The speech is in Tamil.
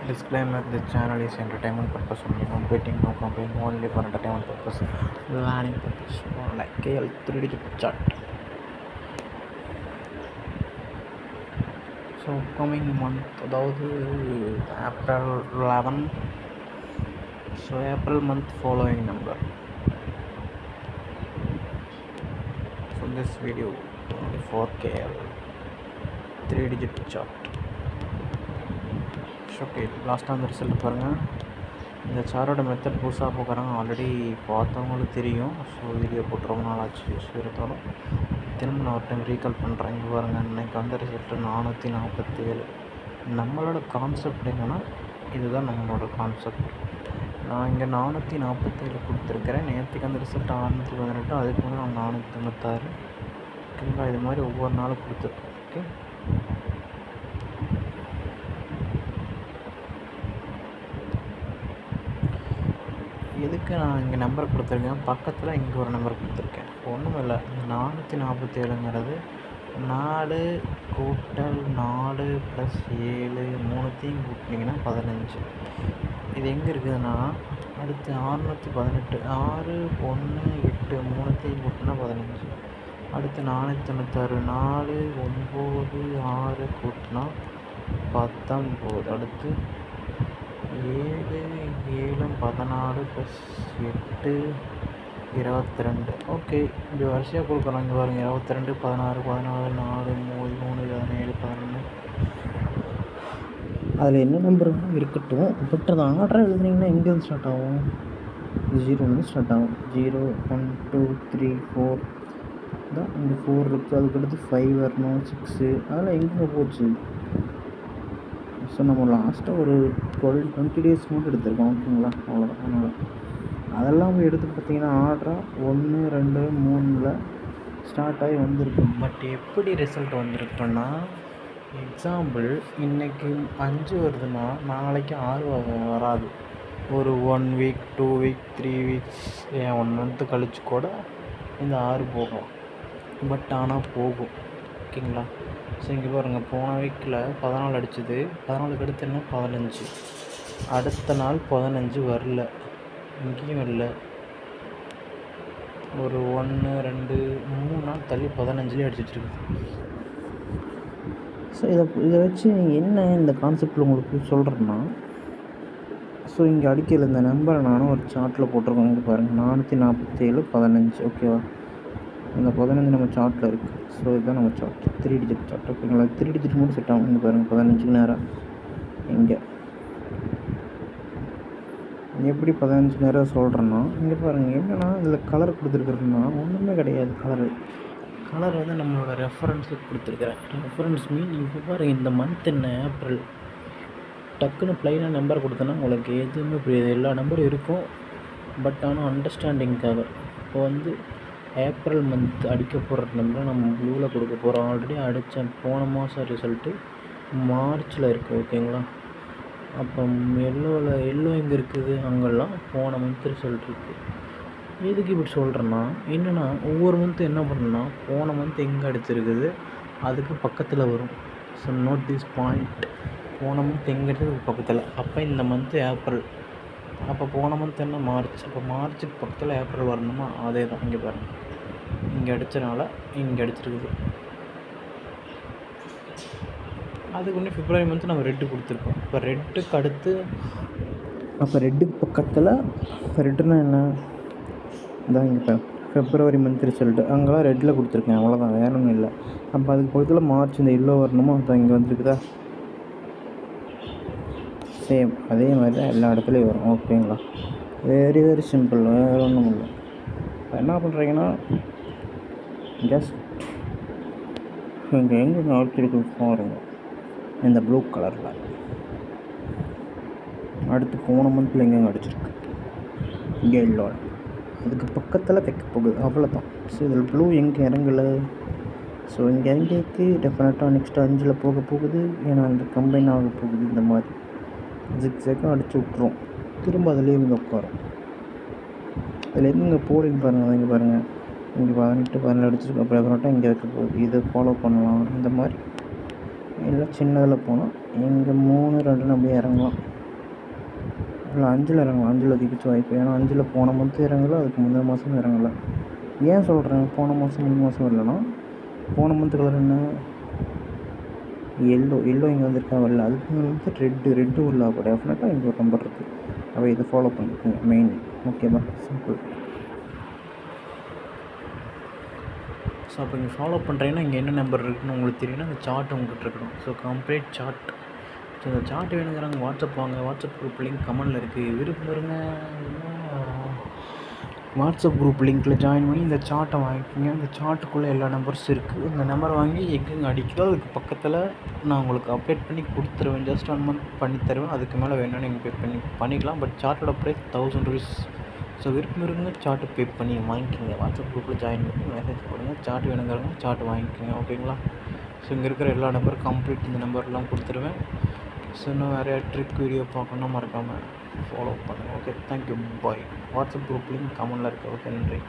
Disclaimer: this channel is entertainment purpose only, not betting, no campaign, only for entertainment purpose, learning purpose, like KL 3D chart. So coming month, அதாவது April 11. So April month following number. So this video only for KL 3-digit chart. Okay, லாஸ்ட்டாக அந்த ரிசல்ட் பாருங்கள். இந்த சாரோட மெத்தட் புதுசாக போக்குறாங்க, ஆல்ரெடி பார்த்தவங்களுக்கு தெரியும். ஸோ வீடியோ போட்டு ரொம்ப நாள் ஆச்சு. ஸோ இருந்தாலும் திரும்ப நான் ஒரு டைம் ரீகால் பண்ணுறேன். இங்கே பாருங்கள், இன்றைக்கி வந்த ரிசல்ட்டு 447. நம்மளோட கான்செப்ட் என்னென்னா, இதுதான் நம்மளோட கான்செப்ட். நான் இங்கே 447 கொடுத்துருக்கிறேன். நேற்றுக்கு அந்த ரிசல்ட் 618, அதுக்கு வந்து நான் 496. ஓகேங்களா, இது மாதிரி ஒவ்வொரு நாளும் கொடுத்துருக்கேன். ஓகே, எதுக்கு நான் இங்கே நம்பர் கொடுத்துருக்கேன், பக்கத்தில் இங்கே ஒரு நம்பர் கொடுத்துருக்கேன். ஒன்றும் இல்லை, இந்த 447ங்கிறது 4 கூட்டல் 4 + 7 மூணுத்தையும் கூட்டினீங்கன்னா 15. இது எங்கே இருக்குதுன்னா, அடுத்து 618, 6 1 8 மூணுத்தையும் கூட்டினா 15. அடுத்து 496, 4 9 6 கூட்டினா 19. அடுத்து 7 7 14 + 8 22. ஓகே, இப்படி வரிசையாக கொடுக்குறோம். இங்கே பாருங்க, 22 16 14 4 3 17 11. அதில் என்ன நம்பர் இருக்கட்டும், பட் அது ஆர்டராக எழுதுனீங்கன்னா எங்கேருந்து ஸ்டார்ட் ஆகும்? 0 ஸ்டார்ட் ஆகும். 0 1 2 3 4 தான் இங்கே 4 இருக்குது. அதுக்கடுத்து 5 வரணும், 6. அதெல்லாம் எங்கே போச்சு? ஸோ நம்ம லாஸ்ட்டாக ஒரு 20 days மட்டும் எடுத்திருக்கோம். ஓகேங்களா, அவ்வளோதான். அதெல்லாம் எடுத்து பார்த்தீங்கன்னா ஆர்டராக 1 2 3 ஸ்டார்ட் ஆகி வந்திருக்கு. பட் எப்படி ரிசல்ட் வந்திருக்குன்னா, எக்ஸாம்பிள் இன்றைக்கி 5 வருதுன்னா நாளைக்கு 6 வராது. ஒரு 1 week 2 week 3 weeks 1 month கழிச்சு கூட இந்த 6 போகலாம். பட் ஆனால் போகும். ஓகேங்களா. ஸோ இங்கே பாருங்கள், போன வீக்கில் 14 அடிச்சுது. 14க்கு அடுத்து என்ன 15. அடுத்த நாள் 15 வரல, இங்கேயும் இல்லை. ஒரு 1 2 3 நாள் தள்ளி 15லேயே அடிச்சிட்ருக்கு. ஸோ இதை வச்சு என்ன இந்த கான்செப்டில் உங்களுக்கு சொல்கிறேன்னா, ஸோ இங்கே அடிக்கல இந்த நம்பரை நானும் ஒரு சார்ட்டில் போட்டிருக்கோம். இங்கே பாருங்கள், 447 15. ஓகேவா, இந்த 15 நம்ம சார்ட்டில் இருக்குது. ஸோ இதுதான் நம்ம சார்ட், 3-digit சார்ட். ஓகேங்களா, 3-digit மட்டும் செட் ஆகும். இங்கே பாருங்கள், 15க்கு நேரம் இங்கே. எப்படி 15 நேரம் சொல்கிறேன்னா, இங்கே பாருங்கள், என்னென்னா இதில் கலர் கொடுத்துருக்குறதுன்னா ஒன்றுமே கிடையாது. கலர் வந்து நம்மளோட ரெஃபரன்ஸுக்கு கொடுத்துருக்குறேன். ரெஃபரன்ஸ் மீன் இப்போ பாருங்கள், இந்த மந்த் என்ன ஏப்ரல், டக்குன்னு ப்ளைனாக நம்பர் கொடுத்தோன்னா உங்களுக்கு எதுவுமே புரியாது. எல்லா நம்பரும் இருக்கும், பட் ஆனால் அண்டர்ஸ்டாண்டிங்காக இப்போ வந்து ஏப்ரல் மந்த் அடிக்க போகிற நம்பரை நம்ம ப்ளூவில் கொடுக்க போகிறோம். ஆல்ரெடி அடித்தேன், போன மாதம் ரிசல்ட்டு மார்ச்சில் இருக்குது. ஓகேங்களா, அப்போ எல்லோ எங்கே இருக்குது, அங்கெல்லாம் போன மந்த் ரிசல்ட் இருக்குது. எதுக்கு இப்படி சொல்கிறேன்னா, என்னென்னா ஒவ்வொரு மந்த்து என்ன பண்ணணும்னா, போன மந்த் எங்கே அடிச்சிருக்குது அதுக்கு பக்கத்தில் வரும். So note this point. போன மந்த் எங்கே இருக்குது பக்கத்தில். அப்போ இந்த மந்த்து ஏப்ரல், அப்போ போன மந்த் என்ன மார்ச், அப்போ மார்ச்சுக்கு பக்கத்தில் ஏப்ரல் வரணுமா, அதே தான். இங்கே பாருங்கள், இங்கே அடித்தனால இங்கே அடிச்சிருக்குது. அதுக்கு ஒன்று பிப்ரவரி மந்த்து நம்ம ரெட்டு கொடுத்துருக்கோம். இப்போ ரெட்டுக்கு அடுத்து, அப்போ ரெட்டுக்கு பக்கத்தில், ரெட்டுன்னா என்ன, இதான் இங்கே பிப்ரவரி மந்த் ரிசல்ட்டு அங்கெல்லாம் ரெட்டில் கொடுத்துருக்கேன். அவ்வளோதான், வேற ஒன்றும் இல்லை. அப்போ அதுக்கு பக்கத்தில் மார்ச் இந்த எல்லோ வரணுமோ, அதான் இங்கே வந்துருக்குதா. சேம் அதே மாதிரி தான் எல்லா இடத்துலையும் வரும். ஓகேங்களா, வெரி வெரி சிம்பிள், வேறு ஒன்றும் இல்லை. இப்போ என்ன பண்ணுறீங்கன்னா, ஜஸ்ட் இங்கே எங்கே அடிச்சிருக்கு பாருங்க, இந்த ப்ளூ கலரில். அடுத்து போன மந்தில் எங்கெங்கே அடிச்சிருக்கு, இங்கே எல்லோ, அதுக்கு பக்கத்தில் வைக்க போகுது. அவ்வளோதான். ஸோ இதில் ப்ளூ எங்கே இறங்கலை. ஸோ இங்கே இறங்கிக்கு டெஃபினட்டாக நெக்ஸ்ட்டு 5 போக போகுது. ஏன்னா அந்த கம்பைன் ஆக போகுது. இந்த மாதிரி ஜிக்ஸாக அடித்து விட்ரும், திரும்ப அதிலே இங்கே உட்காரும். அதில் இங்கே போலிங் பாருங்கள், இங்கே பாருங்கள், இங்கே 18 17 அடிச்சிருக்கு. அப்புறம் டெஃபினட்டாக இங்கே வைக்க போகுது. இதை ஃபாலோ பண்ணலாம். இந்த மாதிரி எல்லாம் சின்னதில் போனால் இங்கே 3 2 அப்படியே இறங்கலாம். இல்லை 5ல் இறங்கலாம், 5ல் அதிகபட்ச வாய்ப்பு. ஏன்னா 5ல் போன மந்த் இறங்கலை, அதுக்கு முந்தின மாதமும் இறங்கலை. ஏன் சொல்கிறேன் போன மாதம் முன் மாதம் வரலன்னா, போன மந்த் கலர் என்ன, எல்லோ இங்கே வந்திருக்கா வரல, அதுக்கு வந்து ரெட்டு உள்ள. அப்போ டெஃபினட்டாக இங்கே ஒரு நம்பர் இருக்குது. அப்போ இதை ஃபாலோ பண்ணிக்கோங்க மெயின். ஓகேவா, சிம்பிள். ஸோ அப்போ இங்கே ஃபாலோ பண்ணுறீங்கன்னா இங்கே என்ன நம்பர் இருக்குதுன்னு உங்களுக்கு தெரியும்னா அந்த சார்ட் உங்கள்கிட்ட இருக்கணும். So complete chart. ஸோ இந்த சார்ட் வேணுங்கிறாங்க வாட்ஸ்அப் வாங்க, வாட்ஸ்அப் குரூப் லிங்க் கமெண்டில் இருக்குது. விருப்பம் இருங்க வாட்ஸ்அப் குரூப் லிங்க்கில் ஜாயின் பண்ணி இந்த சார்ட்டை வாங்கிக்கோங்க. இந்த சார்ட்டுக்குள்ளே எல்லா நம்பர்ஸும் இருக்குது. இந்த நம்பர் வாங்கி எங்கெங்கே அடிக்குதோ அதுக்கு பக்கத்தில் நான் உங்களுக்கு அப்டேட் பண்ணி கொடுத்துருவேன். ஜஸ்ட் 1 மந்த் பண்ணி தருவேன். அதுக்கு மேலே வேணும்னு நீங்கள் பே பண்ணிக்கலாம். பட் சார்ட்டோட ப்ரைஸ் 1000 rupees. ஸோ விருப்பம் இருங்க சார்ட்டு பே பண்ணி வாங்கிக்கோங்க. வாட்ஸ்அப் குரூப்பில் ஜாயின் பண்ணி மெசேஜ் போடுங்க. சார்ட் வேணுங்கிறவங்க சார்ட் வாங்கிக்கோங்க. ஓகேங்களா. ஸோ இங்கே இருக்கிற எல்லா நம்பரும் கம்ப்ளீட் இந்த நம்பர்லாம் கொடுத்துருவேன். ஸோ இன்னும் நிறையா ட்ரிக் வீடியோ பார்க்கணுன்னா மறக்காமல் ஃபாலோ பண்ணுங்கள். ஓகே, தேங்க்யூ, பாய். வாட்ஸ்அப் குரூப் லிங்க் கமெண்டில் இருக்குது. ஓகே, நன்றி.